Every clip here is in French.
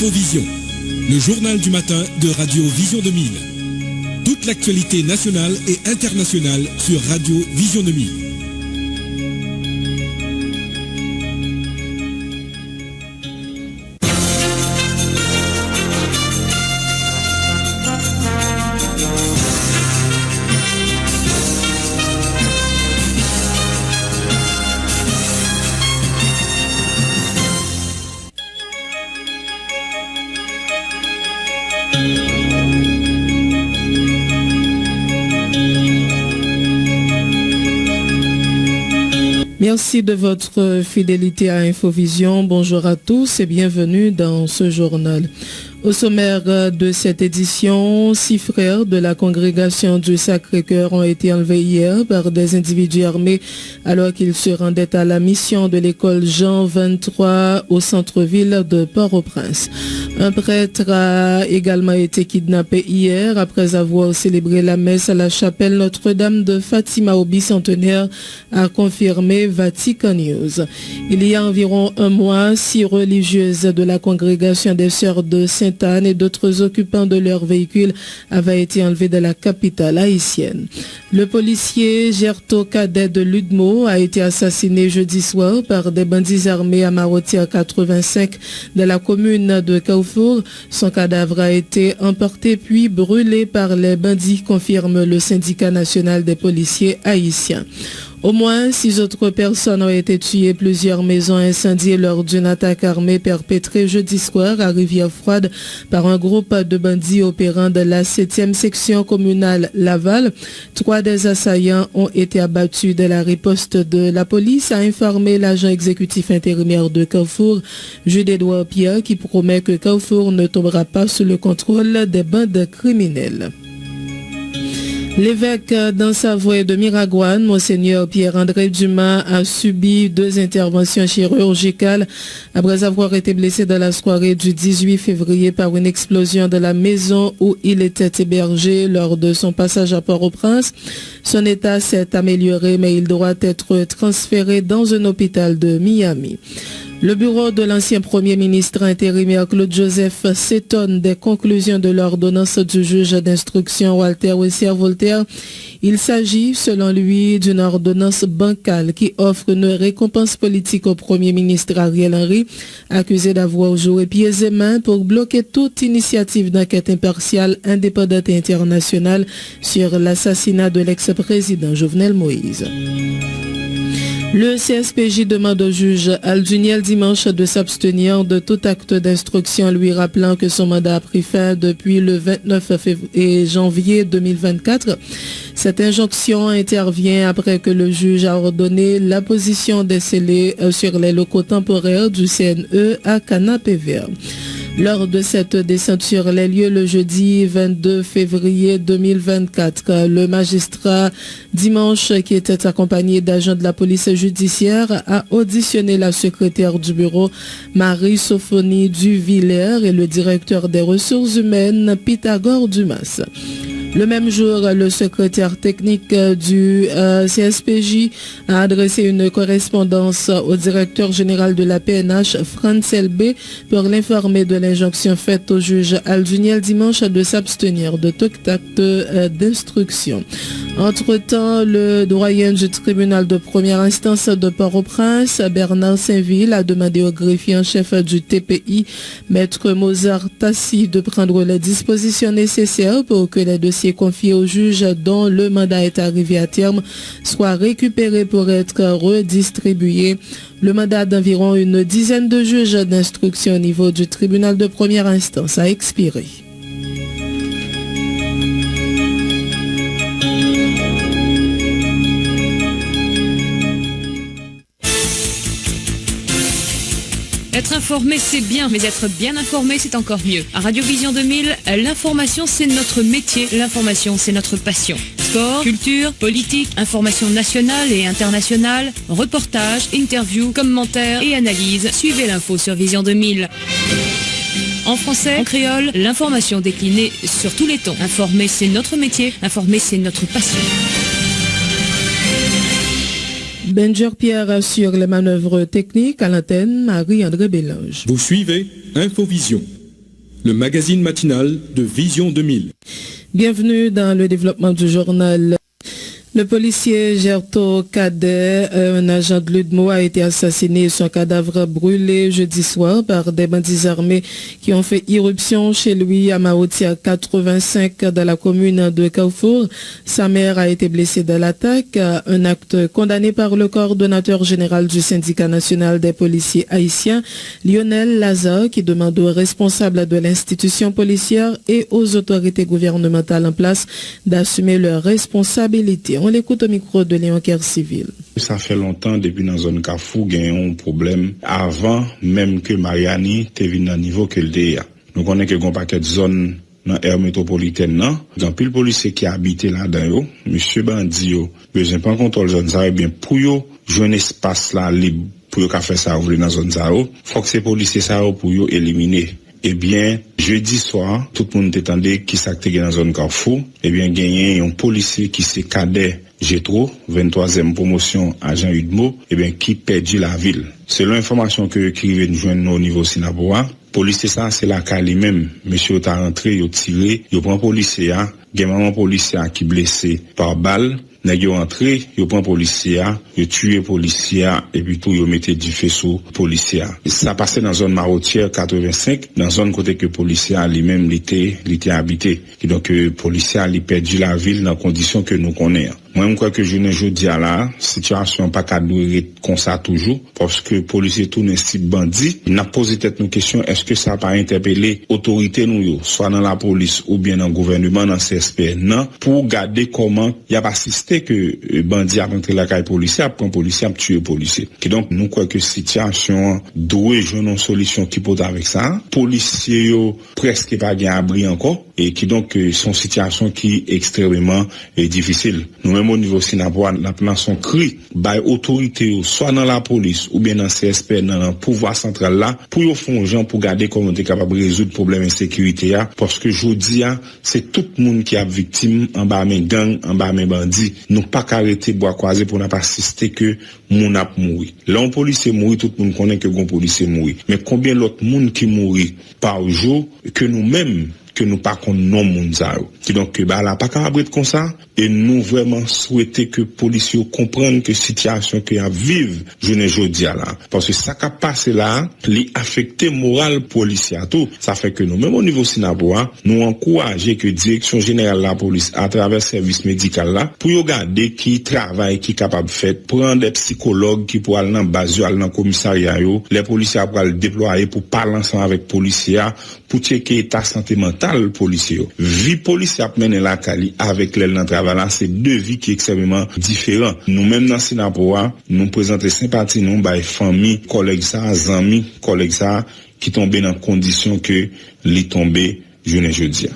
Infovision, le journal du matin de Radio Vision 2000. Toute l'actualité nationale et internationale sur Radio Vision 2000. Merci de votre fidélité à Infovision. Bonjour à tous et bienvenue dans ce journal. Au sommaire de cette édition, 6 frères de la congrégation du Sacré-Cœur ont été enlevés hier par des individus armés alors qu'ils se rendaient à la mission de l'école Jean 23 au centre-ville de Port-au-Prince. Un prêtre a également été kidnappé hier après avoir célébré la messe à la chapelle Notre-Dame de Fatima au bicentenaire, a confirmé Vatican News. Il y a environ un mois, 6 religieuses de la congrégation des Sœurs de Sainte-Anne et d'autres occupants de leur véhicule avaient été enlevés de la capitale haïtienne. Le policier Gerto Cadet de Ludmo a été assassiné jeudi soir par des bandits armés à Marotière 85 de la commune de Carrefour. Son cadavre a été emporté puis brûlé par les bandits, confirme le syndicat national des policiers haïtiens. Au moins 6 autres personnes ont été tuées, plusieurs maisons incendiées lors d'une attaque armée perpétrée jeudi soir à Rivière-Froide par un groupe de bandits opérant de la 7e section communale Laval. 3 des assaillants ont été abattus de la riposte de la police, a informé l'agent exécutif intérimaire de Carrefour, Jules-Édouard Pierre, qui promet que Carrefour ne tombera pas sous le contrôle des bandes criminelles. L'évêque d'Ansavoie de Miragouane, Monseigneur Pierre-André Dumas, a subi 2 interventions chirurgicales après avoir été blessé dans la soirée du 18 février par une explosion de la maison où il était hébergé lors de son passage à Port-au-Prince. Son état s'est amélioré, mais il doit être transféré dans un hôpital de Miami. Le bureau de l'ancien Premier ministre intérimaire Claude Joseph s'étonne des conclusions de l'ordonnance du juge d'instruction Walter Wessier-Voltaire. Il s'agit, selon lui, d'une ordonnance bancale qui offre une récompense politique au Premier ministre Ariel Henry, accusé d'avoir joué pieds et mains pour bloquer toute initiative d'enquête impartiale, indépendante et internationale sur l'assassinat de l'ex-président Jovenel Moïse. Le CSPJ demande au juge Alduniel dimanche de s'abstenir de tout acte d'instruction, lui rappelant que son mandat a pris fin depuis le 29 janvier 2024. Cette injonction intervient après que le juge a ordonné l'apposition des scellés sur les locaux temporaires du CNE à Canapé Vert. Lors de cette descente sur les lieux le jeudi 22 février 2024, le magistrat dimanche, qui était accompagné d'agents de la police judiciaire, a auditionné la secrétaire du bureau Marie-Sophonie Duvillers et le directeur des ressources humaines Pythagore Dumas. Le même jour, le secrétaire technique du CSPJ a adressé une correspondance au directeur général de la PNH, Franz Elbé, pour l'informer de l'injonction faite au juge Alduniel dimanche de s'abstenir de tout acte d'instruction. Entre-temps, le doyen du tribunal de première instance de Port-au-Prince, Bernard Saint-Ville, a demandé au greffier en chef du TPI, Maître Mozart Tassi, de prendre les dispositions nécessaires pour que les dossiers confiés au juge dont le mandat est arrivé à terme soient récupérés pour être redistribués. Le mandat d'environ une dizaine de juges d'instruction au niveau du tribunal de première instance a expiré. Être informé, c'est bien, mais être bien informé, c'est encore mieux. À Radio Vision 2000, l'information, c'est notre métier. L'information, c'est notre passion. Sport, culture, politique, information nationale et internationale, reportages, interviews, commentaires et analyses. Suivez l'info sur Vision 2000. En français, en créole, l'information déclinée sur tous les tons. Informer, c'est notre métier. Informer, c'est notre passion. Benjer Pierre assure les manœuvres techniques à l'antenne, Marie-André Bélange. Vous suivez Infovision, le magazine matinal de Vision 2000. Bienvenue dans le développement du journal. Le policier Gerto Cadet, un agent de l'UDMO, a été assassiné et son cadavre brûlé jeudi soir par des bandits armés qui ont fait irruption chez lui à Maotia 85 dans la commune de Carrefour. Sa mère a été blessée de l'attaque, un acte condamné par le coordonnateur général du syndicat national des policiers haïtiens, Lionel Lazare, qui demande aux responsables de l'institution policière et aux autorités gouvernementales en place d'assumer leurs responsabilités. On l'écoute au micro de Léon Kercivil. Ça fait longtemps depuis dans la zone Carrefour, il y a un problème avant même que Mariani te venu dans le niveau que le DEA. Nous connaissons que un paquet de zones dans l'aire métropolitaine. Il y a plus policiers qui habitent là-dedans. Monsieur Bandi, besoin de contrôle zone ça, et bien pour eux, jouer un espace là libre pour eux faire ça dans la zone ça. Il faut que ces policiers ça pour eux éliminer. Eh bien, jeudi soir, tout le monde attendait qui s'actait dans la zone Carrefour. Eh bien, gagné un policier qui s'est cadet Gétro, 23e promotion agent UDMO, eh bien, qui perdit la ville. C'est l'information que qui nous joindre au niveau Sinaboa. Policier ça, c'est la cas lui-même. Monsieur t'a rentré, il a tiré, il prend policier, il y a maman policier qui blessé par balle. Nèg yo entré, yo prend policier, yo tué policier et puis tout yo mettait du feu sur policier. Ça passait dans zone Marotière 85, dans zone côté que policier lui-même l'était habité. Et donc policier il perdu la ville dans conditions que nous connaissons. Moi je crois que je dis à la situation pas qu'à durer comme ça toujours parce que policier tourne si bandit, n'a posé tête nos questions, est-ce que ça pas interpeller autorité nous soit dans la police ou bien dans le gouvernement dans CSP non pour garder comment il y a assisté que bandit a rentré la caille policier, prend policier, a tué policier. Et donc nous crois que situation doit jouer une solution qui peut avec ça. Policiers yo presque pas bien abri encore et qui donc son situation qui est extrêmement difficile. Nous même au niveau Sinaboa, la nation crie by autorité soit dans la police ou bien dans CSP dans le pouvoir central là pour yo font gens pour garder comment on est capable de résoudre problème insécurité parce que jodi c'est tout le monde qui est victime en bas mes gang, en bas mes bandits. Nous pas arrêter bois croisé pour n'a pas assister que moun a mouri. Là un policier mouri, tout le monde connaît que un policier mouri. Mais combien l'autre monde qui mouri par jour que nous-mêmes que nous pas qu'on non moun ça. Donc là pas capable être comme ça et nous vraiment souhaiter que policiers comprennent que situation que y a vivre journée jodi là parce que ça qui passé là li affecter moral policier tout ça fait que nous même au niveau Sinaboa nous encourager que direction générale de la police à travers service médical là pour regarder qui travail qui capable faire prendre des psychologues qui pour aller dans base aller dans commissariat yo les policiers pour le déployer pour parler ensemble avec policiers pour checker état santé mental policier vie policier a mené la Cali avec les dans travail là c'est deux vies qui extrêmement différents nous même dans Sinaboa nous présenter sympathie nous by famille collègues ça amis collègues ça qui tombaient dans condition que les tombés journée jeudi.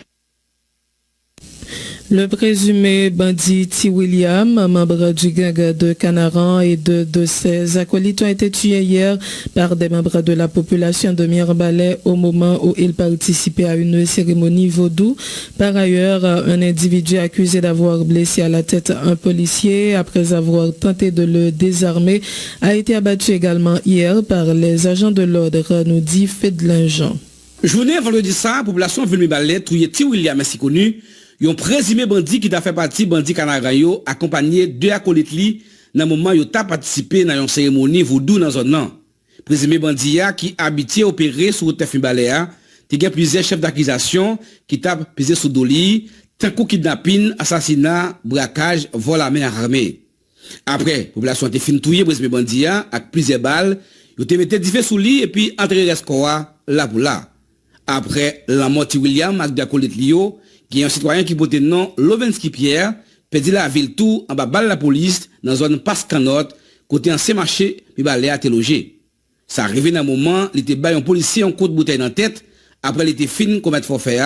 Le présumé bandit T. William, membre du gang de Canaran et de ses acolytes ont été tués hier par des membres de la population de Mirbalais au moment où ils participaient à une cérémonie vaudou. Par ailleurs, un individu accusé d'avoir blessé à la tête un policier après avoir tenté de le désarmer a été abattu également hier par les agents de l'ordre, nous dit Fédlin-Jean. Journée vendredi ça, population de Mirbalais trouvé T. William ainsi connu. Yon présumé bandit qui t'a fait partie bandit Canaran accompagné de acolytes li dans moment yo t'a participé dans une cérémonie vaudou dans zone nan. Présumé bandit qui habitait opéré sur route Mirbalais ti gen plusieurs chefs d'accusation qui t'a pesé sous doli, tant que kidnapping, assassinat, braquage, vol à main armée. Après, population te fin touyer présumé bandit avec plusieurs balles, yo te mette di fè sous li et puis entre rescoa là pour là. Après la mort de William avec acolytes li yo qui est un citoyen qui portait nom Lovensky Pierre, perdit la ville tout en bas balle la police dans zone Pascanot, côté ancien marché, Mirbalais a été logé. Ça arrivé dans un moment, il était baillé un policier en coup de bouteille dans la tête, après il était fin commettre forfait,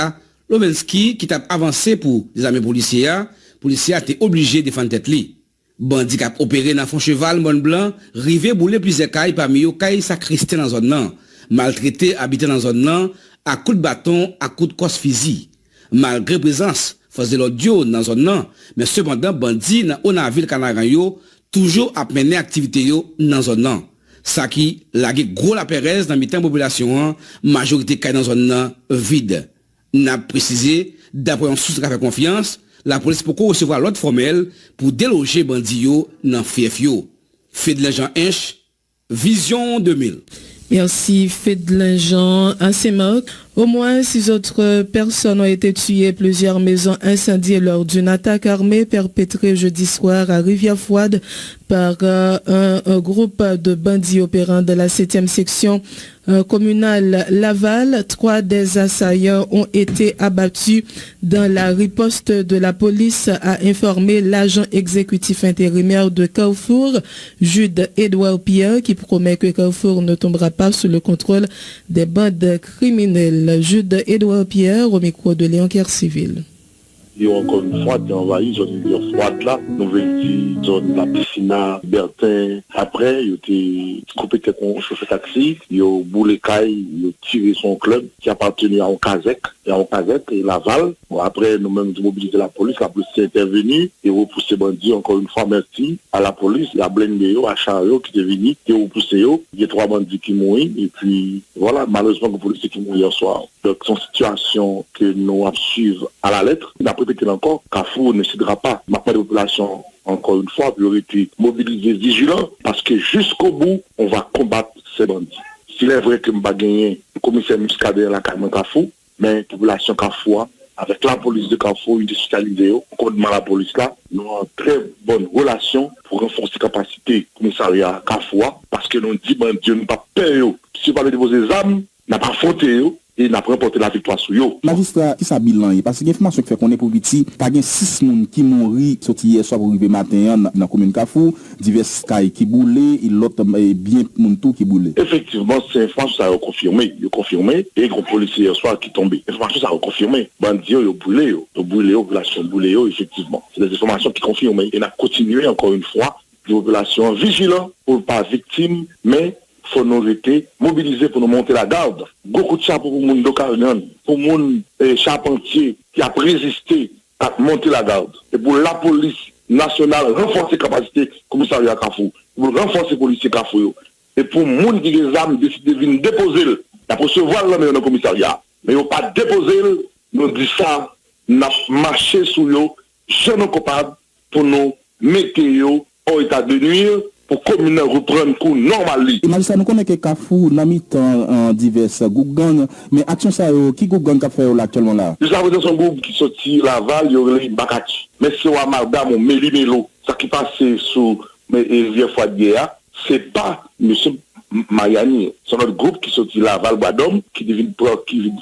Lovensky qui t'a avancé pour des armées policiers a été obligé de défendre tête li. Bandit qui a opéré dans fond cheval, Mont Blanc, rivé bouler plusieurs cailles parmi eux, cailles sacristé dans zone nan, maltraité, habité dans zone nan, à coup de bâton, à coup de cosse physique. Malgré présence force de l'audio dans zone nan, mais cependant bandit dans la ville Canaran yo toujours a mené activité yo dans zone nan. Ça qui lagué gros la Pérez dans mi-temps population, majorité caille dans zone vide. N'a précisé, d'après un source qui a fait confiance, la police peut recevoir l'ordre formel pour déloger bandits dans fief yo. Fait de l'argent inch, Vision 2000. Merci Fédelin-Jean à Semoc. Au moins 6 autres personnes ont été tuées, plusieurs maisons incendiées lors d'une attaque armée perpétrée jeudi soir à Rivière-Froide par un groupe de bandits opérant de la 7e section communale Laval. 3 des assaillants ont été abattus dans la riposte de la police, a informé l'agent exécutif intérimaire de Carrefour, Jude Edouard Pierre, qui promet que Carrefour ne tombera pas sous le contrôle des bandes criminelles. Jude Edouard Pierre au micro de Léon Kercivil. Et encore une fois, tu envahi zone de froide là, nouvelle dit zone la piscine, Bertin. Après, il était coupé con chauffeur taxi, il a boulé caille, il a tiré son club qui appartenait à Onkazek et Laval. Bon, après, nous-mêmes, nous mobilisé la police est intervenue et repoussé bandit. Encore une fois, merci à la police, à blindé, à Chario qui est venu, et repoussé. Il y a 3 bandits qui mourent, et puis voilà, malheureusement, la police qui mourent hier soir. Donc, c'est une situation que nous suivons à la lettre. D'après encore, Carrefour ne cédera pas. Ma population, encore une fois, priorité mobilisée, vigilant, parce que jusqu'au bout, on va combattre ces bandits. S'il est vrai que nous va gagner le commissaire Muscadet à la Carrefour, mais la population Carrefour, avec la police de Carrefour, industrialisée, on demande la police là, nous avons une très bonne relation pour renforcer la capacité du commissariat Carrefour, parce que nous disons, Dieu ne pas peur. Si vous parlez de vos armes, n'a pas affronté et n'a pas remporté la victoire sur eux. Magistrat, qui ça bilan? Parce que l'information qui fait qu'on est pour petit, pas de 6 personnes qui mourent, sorti hier soir pour arriver matin dans la commune Carrefour, divers cailles qui boulaient, et l'autre bien tout qui boulaient. Effectivement, c'est information ça a confirmé. Il a confirmé, et les policiers hier soir qui tombaient. Information ça a confirmé. Bandits, ils ont boulé, population boulé, effectivement. C'est des informations qui confirment. Et on a continué encore une fois, la population vigilante pour ne pas victime, mais faut nous rester mobilisés pour nous monter la garde. Beaucoup de chapeaux pour moun d'Ocarion, pour moun charpentier qui a résisté à monter la garde. Et pour la police nationale, renforcer capacité commissariat Carrefour, pour renforcer les policiers Carrefour. Et pour moun qui les armes décident de venir déposer, la recevoir l'homme dans le commissariat. Mais ils n'ont pas déposé, nous disons ça, nous avons marché sur eux, jeunes coupables, pour nous mettre en état de nuire, pour que nous reprenions cours normal. Et magistrat, nous connaissons que Carrefour n'a mis en divers groupes gangs, mais action ça, qui groupe gang a fait là actuellement là? Nous avons dans son groupe qui sortit Laval, il y aurait les Bakati. Mais c'est à madame Méli-Mélo, ça qui passait sous Vieux Fouad-Guéa, c'est pas M. Mariani, c'est notre groupe qui sortit Laval, Badom, qui devient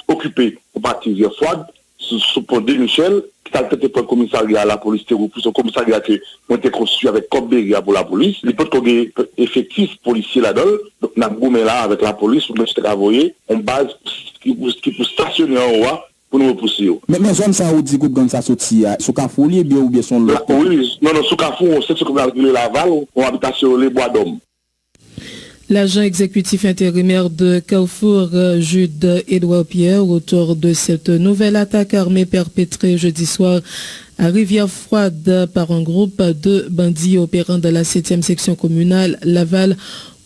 occupé au parti Vieux Fouad, sous pont de Michel, qui a été pour le commissariat à la police, pour son commissariat qui a été construit avec Copberia pour la police. Il peut y avoir effectif policier là-dedans. Donc, nous avons là avec la police, nous avons travaillé en base qui peut stationner en haut pour nous repousser. Mais zone ça où dit que ça sorti, sous Carrefour, bien ou bien son lot? Oui, non, sous Carrefour, c'est ce qu'on a appelé Laval, on habite sur les bois d'hommes. L'agent exécutif intérimaire de Carrefour, Jude Edouard Pierre, auteur de cette nouvelle attaque armée perpétrée jeudi soir à Rivière-Froide par un groupe de bandits opérant dans la 7e section communale Laval.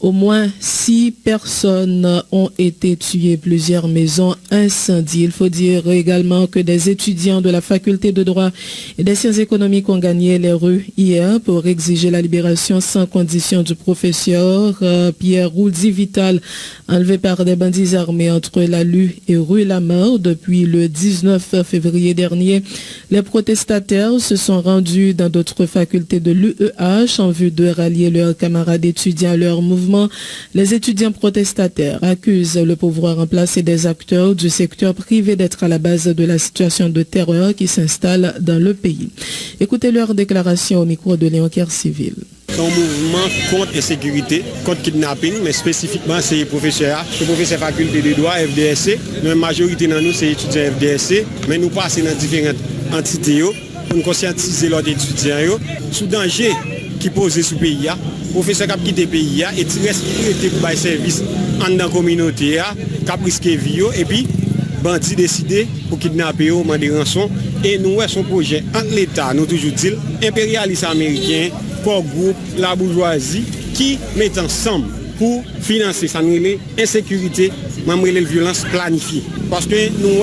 Au moins 6 personnes ont été tuées, plusieurs maisons incendiées. Il faut dire également que des étudiants de la faculté de droit et des sciences économiques ont gagné les rues hier pour exiger la libération sans condition du professeur Pierre Rouldi Vital, enlevé par des bandits armés entre la Lue et rue Lamar depuis le 19 février dernier. Les protestataires se sont rendus dans d'autres facultés de l'UEH en vue de rallier leurs camarades étudiants à leur mouvement. Les étudiants protestataires accusent le pouvoir en place et des acteurs du secteur privé d'être à la base de la situation de terreur qui s'installe dans le pays. Écoutez leur déclaration au micro de Léon Kercivil. C'est un mouvement contre l'insécurité, contre le kidnapping, mais spécifiquement c'est les professeurs. Les professeurs faculté de droit, FDSC. La majorité de nous, c'est étudiants FDSC, mais nous passons dans différentes entités pour nous conscientiser leurs étudiants sous danger qui pose sous le pays. Professeur qui a quitté le pays et qui reste pour faire service en la communauté, qui a risqué vie et puis bandits décidé pour kidnapper, demander rançon. Et nous avons son projet entre l'État, nous toujours dit, impérialiste américain, pour groupe, la bourgeoisie, qui met ensemble pour financer ça nous insécurité, même les violences planifiées. Parce que nous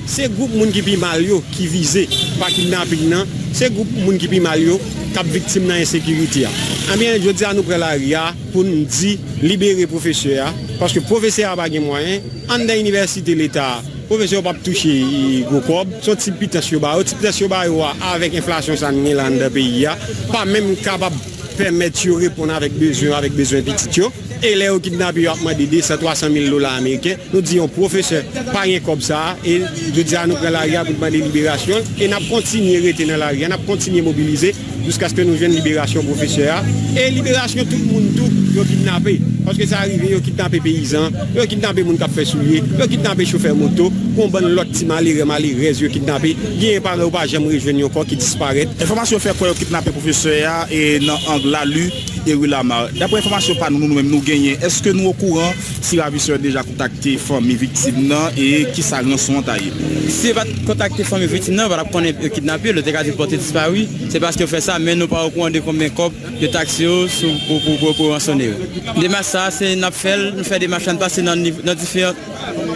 c'est groupe moun qui pi mal yo qui visé pas kidnapping nan, c'est groupe moun qui pi mal yo qui victime dans insécurité. Eh bien je dis à nous prendre la ria pour nous dire libérer professeur parce que professeur a pas de moyens en dans université l'état. Professeur pas toucher gros cob, son type pitation ba, avec inflation ça dans le pays pas même capable permettre de répondre avec besoin petit yo. Et les kidnappés ont demandé $200-300 américains. Nous disons professeur, pas rien comme ça. Et je dis à nous prendre l'arrière pour demander libération. Et nous continuons à rester dans l'arrière, nous continuons à mobiliser jusqu'à ce que nous vienne libération professeur. Et libération tout le monde, tout kidnappé. Parce que ça arrive, ils kidnappé paysans, ils kidnappé les gens qui font souliers, ils kidnappé chauffeur moto, pour bon l'autre petit malheureux, ils kidnappé. Il y a pas de jamais rejoindre encore qui disparaît. Information fait quoi kidnappé professeur et dans Anglalu et Willamar. D'après information par nous-mêmes nous gagnons. Est-ce que nous au courant si la ravisseur déjà contacté famille victime et qui ça rançon taillé? Si va contacter famille victime on va connaître kidnappé, le dégât porté disparu, c'est parce que fait ça mais nous pas au courant de combien de taxi pour rançonner. Démarche ça c'est nous fait des marchands passer dans différentes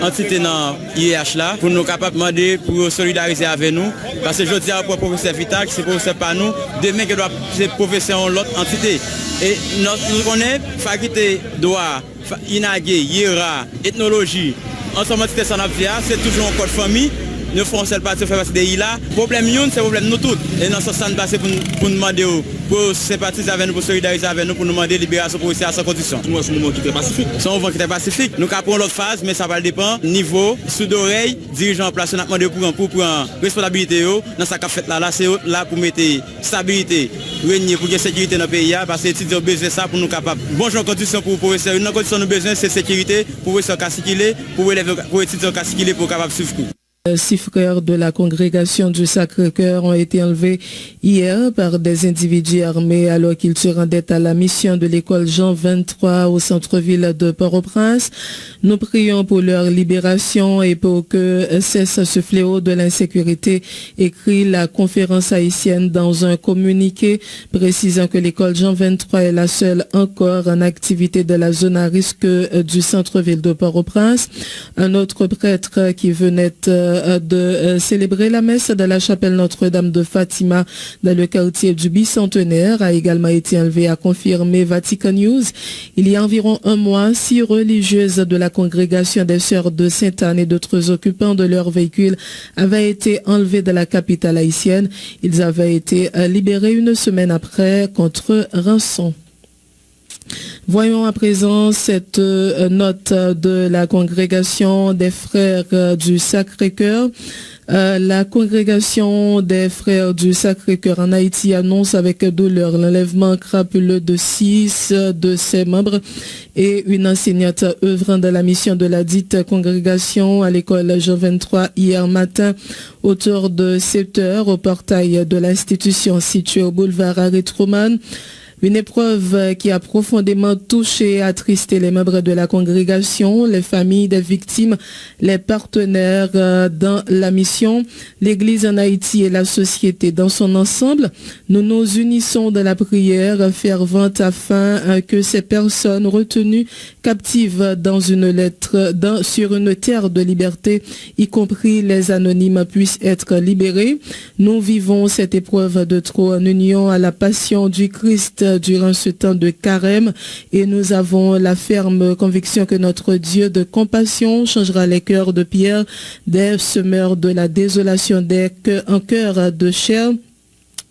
entités dans IEH là pour nous capable demander pour solidariser avec nous parce que je dis à professeur Vital c'est professeur pas nous demain que doit c'est professeur l'autre entité et nous connaît faculté droit inagé hiera ethnologie ensemble entité ça c'est toujours un code famille. Nous font seule partie faire partie des là. Problème c'est problème nous tous. Et dans ce sens passé pour demander pour sympathiser avec nous, pour solidariser avec nous, pour nous demander libération pour à sans condition. C'est un moment qui était pacifique. C'est un moment qui était pacifique. Nous capons l'autre phase, mais ça va dépendre niveau sous d'oreille, dirigeant en place, on a demandé pour prendre responsabilité dans ça qu'a fait là c'est là pour mettre stabilité, régner pour que sécurité dans le pays parce que étudiants besoin ça pour nous capable. Bonjour condition pour professeur, une condition nous besoin c'est sécurité pour professeur casquiller, pour élèves pour étudiants casquiller pour capable suivre cours. 6 frères de la congrégation du Sacré-Cœur ont été enlevés hier par des individus armés alors qu'ils se rendaient à la mission de l'école Jean 23 au centre-ville de Port-au-Prince. Nous prions pour leur libération et pour que cesse ce fléau de l'insécurité, écrit la conférence haïtienne dans un communiqué précisant que l'école Jean 23 est la seule encore en activité de la zone à risque du centre-ville de Port-au-Prince. Un autre prêtre qui venait de célébrer la messe de la chapelle Notre-Dame de Fatima dans le quartier du Bicentenaire a également été enlevé, a confirmé Vatican News. Il y a environ un mois, 6 religieuses de la congrégation des Sœurs de Sainte-Anne et d'autres occupants de leur véhicule avaient été enlevés de la capitale haïtienne. Ils avaient été libérés une semaine après contre rançon. Voyons à présent cette note de la congrégation des frères du Sacré-Cœur. La congrégation des frères du Sacré-Cœur en Haïti annonce avec douleur l'enlèvement crapuleux de 6 de ses membres et une enseignante œuvrant dans la mission de la dite congrégation à l'école Jean 23 hier matin autour de 7 heures au portail de l'institution située au boulevard Harry Truman. Une épreuve qui a profondément touché et attristé les membres de la congrégation, les familles des victimes, les partenaires dans la mission, l'Église en Haïti et la société dans son ensemble. Nous nous unissons dans la prière fervente afin que ces personnes retenues captives dans une lettre, sur une terre de liberté, y compris les anonymes, puissent être libérés. Nous vivons cette épreuve de trop en union à la passion du Christ durant ce temps de carême et nous avons la ferme conviction que notre Dieu de compassion changera les cœurs de pierre des semeurs de la désolation en cœur de chair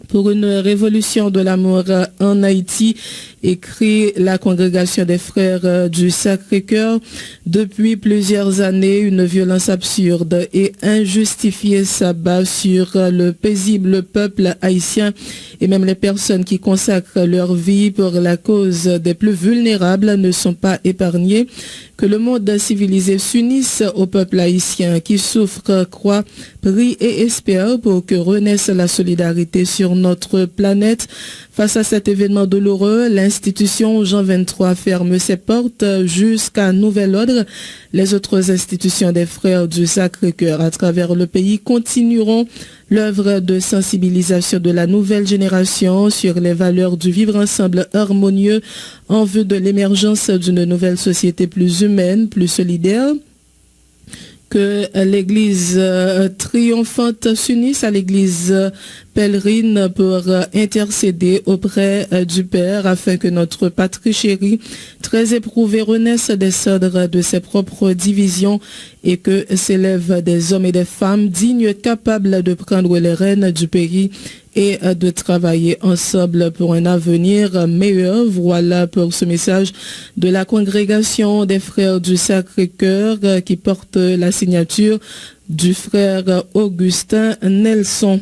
pour une révolution de l'amour en Haïti, écrit la congrégation des frères du Sacré-Cœur. Depuis plusieurs années, une violence absurde et injustifiée s'abat sur le paisible peuple haïtien et même les personnes qui consacrent leur vie pour la cause des plus vulnérables ne sont pas épargnées. Que le monde civilisé s'unisse au peuple haïtien qui souffre, croit, prie et espère pour que renaisse la solidarité sur notre planète. Face à cet événement douloureux, l'institution institution Jean 23 ferme ses portes jusqu'à nouvel ordre. Les autres institutions des Frères du Sacré-Cœur à travers le pays continueront l'œuvre de sensibilisation de la nouvelle génération sur les valeurs du vivre ensemble harmonieux en vue de l'émergence d'une nouvelle société plus humaine, plus solidaire. Que l'église triomphante s'unisse à l'église pèlerine pour intercéder auprès du Père afin que notre patrie chérie, très éprouvée, renaisse des cendres de ses propres divisions et que s'élèvent des hommes et des femmes dignes, capables de prendre les rênes du pays et de travailler ensemble pour un avenir meilleur. Voilà pour ce message de la congrégation des Frères du Sacré-Cœur qui porte la signature du frère Augustin Nelson.